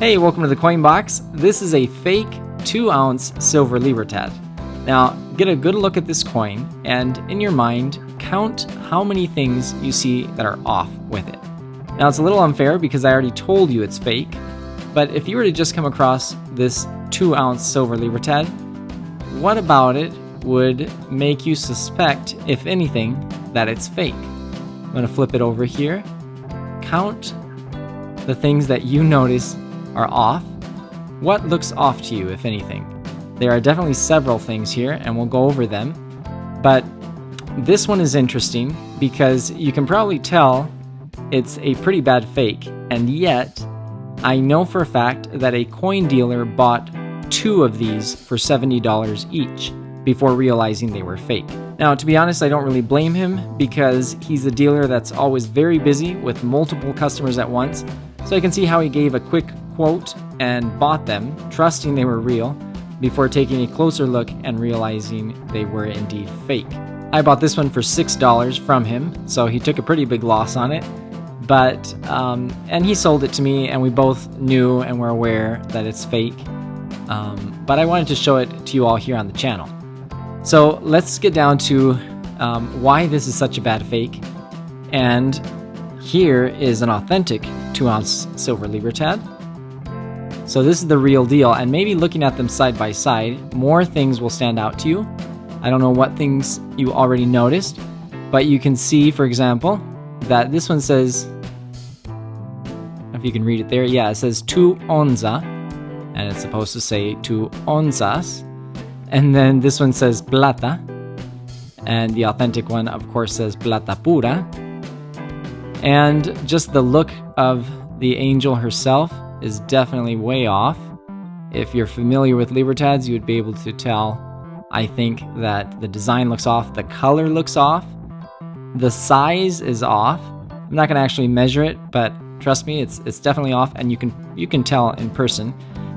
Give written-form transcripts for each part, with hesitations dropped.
Hey, welcome to the Coin Box. This is a fake 2-ounce Silver Libertad. Now, get a good look at this coin, and in your mind, count how many things you see that are off with it. Now, it's a little unfair because I already told you it's fake, but if you were to just come across this 2-ounce Silver Libertad, what about it would make you suspect, if anything, that it's fake? I'm going to flip it over here. Count the things that you notice are off. What looks off to you, if anything? There are definitely several things here, and we'll go over them. But this one is interesting because you can probably tell it's a pretty bad fake, and yet I know for a fact that a coin dealer bought 2 of these for $70 each before realizing they were fake. Now, to be honest, I don't really blame him because he's a dealer that's always very busy with multiple customers at once, so I can see how he gave a quick quote and bought them, trusting they were real, before taking a closer look and realizing they were indeed fake. I bought this one for $6 from him, so he took a pretty big loss on it, but and he sold it to me, and we both knew and were aware that it's fake, but I wanted to show it to you all here on the channel. So let's get down to why this is such a bad fake, and here is an authentic 2-ounce Silver Libertad. So this is the real deal, and maybe looking at them side by side, more things will stand out to you. I don't know what things you already noticed, but you can see, for example, that this one says, I don't know if you can read it there, yeah, it says 2 onza, and it's supposed to say 2 onzas, and then this one says plata, and the authentic one, of course, says plata pura, and just the look of the angel herself is definitely way off. If you're familiar with Libertads, you would be able to tell, I think, that the design looks off, the color looks off, the size is off. I'm not going to actually measure it, but trust me, it's definitely off, and you can tell in person.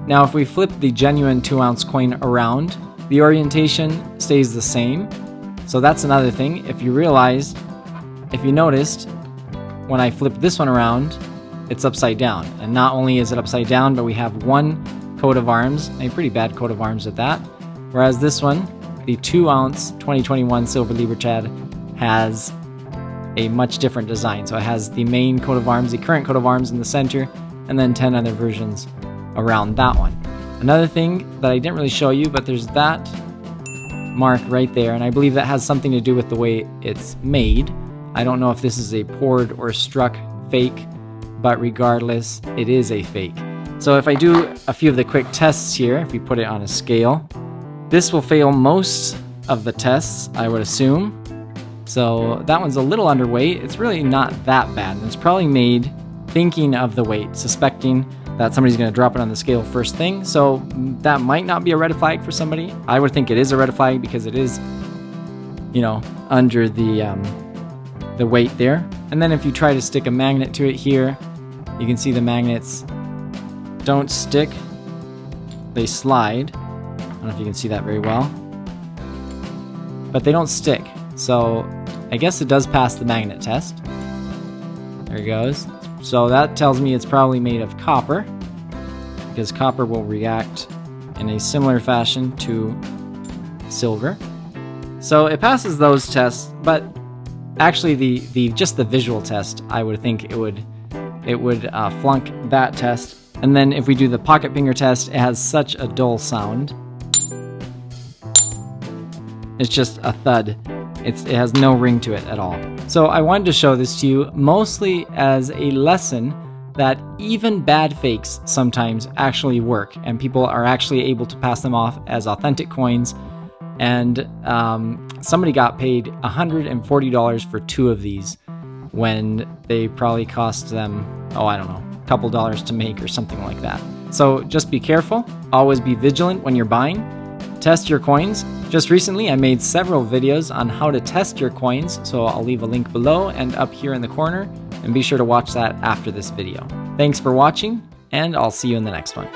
Now, if we flip the genuine 2-ounce coin around, the orientation stays the same. So that's another thing. If you noticed, when I flip this one around, it's upside down. And not only is it upside down, but we have one coat of arms, a pretty bad coat of arms at that. Whereas this one, the 2-ounce 2021 Silver Libertad, has a much different design. So it has the main coat of arms, the current coat of arms in the center, and then 10 other versions around that one. Another thing that I didn't really show you, but there's that mark right there, and I believe that has something to do with the way it's made. I don't know if this is a poured or struck fake, but regardless, it is a fake. So if I do a few of the quick tests here, if we put it on a scale, this will fail most of the tests, I would assume. So that one's a little underweight. It's really not that bad. It's probably made thinking of the weight, suspecting that somebody's going to drop it on the scale first thing. So that might not be a red flag for somebody. I would think it is a red flag because it is, under the weight there. And then if you try to stick a magnet to it here, you can see the magnets don't stick, they slide. I don't know if you can see that very well, but they don't stick. So I guess it does pass the magnet test. There it goes. So that tells me it's probably made of copper, because copper will react in a similar fashion to silver. So it passes those tests, but actually the just the visual test, I would think it would flunk that test. And then if we do the pocket finger test, it has such a dull sound. It's just a thud. It has no ring to it at all. So I wanted to show this to you mostly as a lesson that even bad fakes sometimes actually work, and people are actually able to pass them off as authentic coins. And somebody got paid $140 for 2 of these when they probably cost them, I don't know, a couple dollars to make or something like that. So just be careful. Always be vigilant when you're buying. Test your coins. Just recently, I made several videos on how to test your coins, so I'll leave a link below and up here in the corner, and be sure to watch that after this video. Thanks for watching, and I'll see you in the next one.